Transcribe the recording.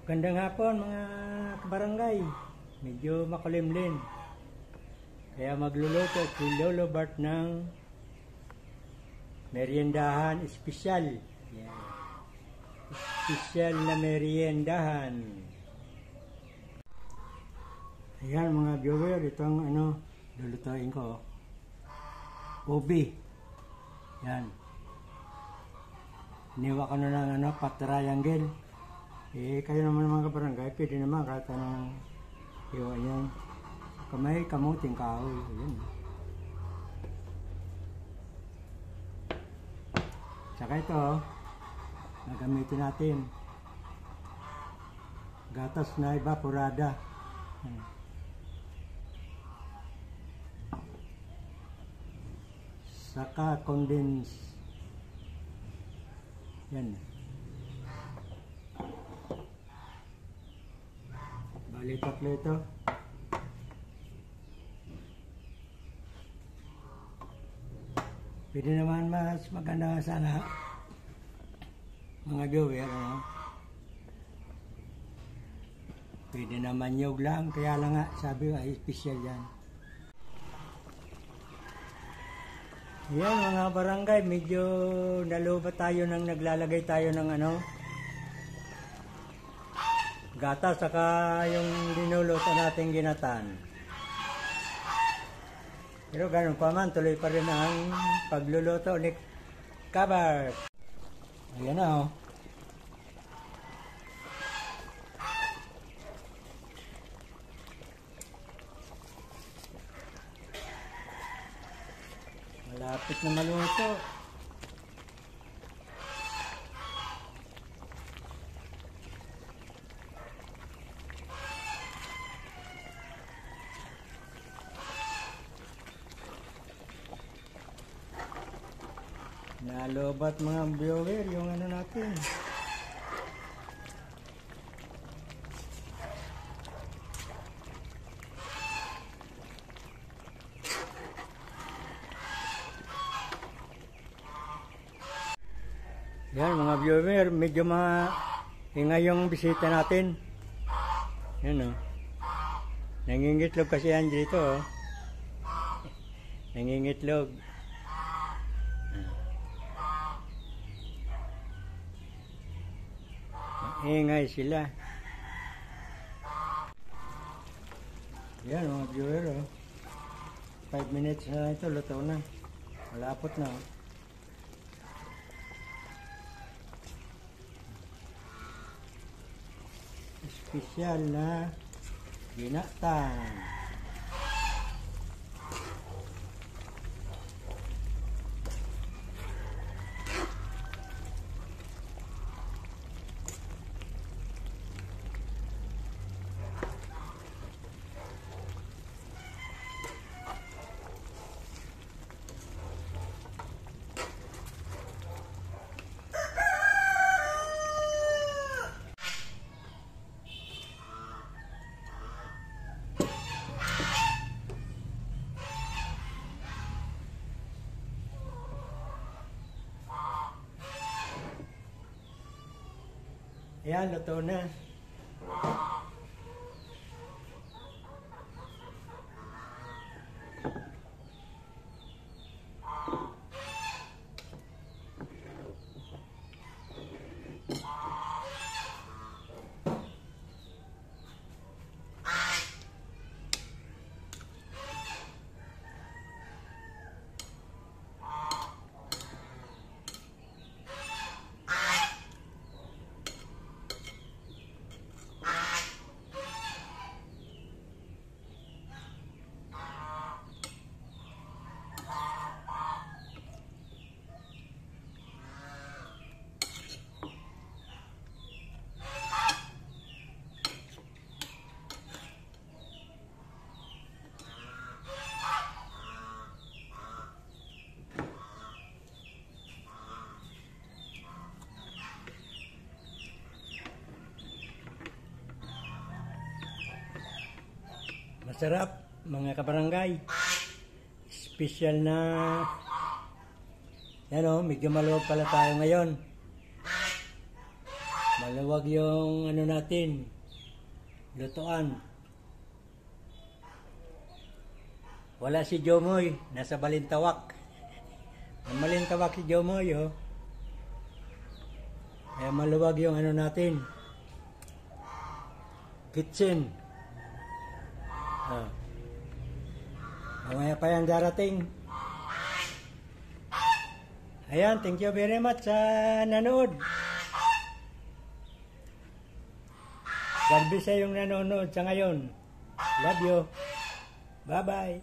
Magandang hapon mga kabarangay. Medyo makulimlim. Kaya magluluto si Lolo Bart ng meriendahan espesyal. Yan. Espesyal na meriendahan. Ayan mga viewer, itong lulutuin ko. Ubi. Yan. Iniwa ko na ng pat-triangle. Kayo naman mga kabarangay, pwede naman kahit anong iwa yan. Kamay, kamuting kahoy. Ayan. Saka ito, nagamitin natin. Gatas na evaporada. Saka condense. Yan. Bali tatlo ito. Pwede naman mas maganda sana mga viewer, pwede naman nyog lang, kaya lang nga sabi ko ay special yan. Yan mga barangay, medyo nalubat tayo nang naglalagay tayo ng gata saka yung dinuluto natin ginatan. Pero ganun pa man, tuloy pa rin ang pagluluto ni Kabart. Ayan na malapit na maluto. Nalobat mga viewer yung natin. Yan mga viewer, medyo ingay yung bisita natin. Yan nangingitlog kasi yan dito nangingitlog. Ingay sila. Yan mga viewer 5 minutes na ito, luto na. Malapot na Espesyal na ginatan. Ayan, luto na. Masarap mga kabarangay. Special na yan medyo maluwag pala tayo ngayon. Maluwag yung ano natin, lutuan. Wala si Jomoy, nasa Balintawak. Ang Balintawak si Jomoy, oh. Kaya maluwag yung ano natin, kitchen. Mamaya pa yan darating. Ayan, thank you very much sa nanood. God bless sa yung nanonood sa ngayon. Love you. Bye-bye.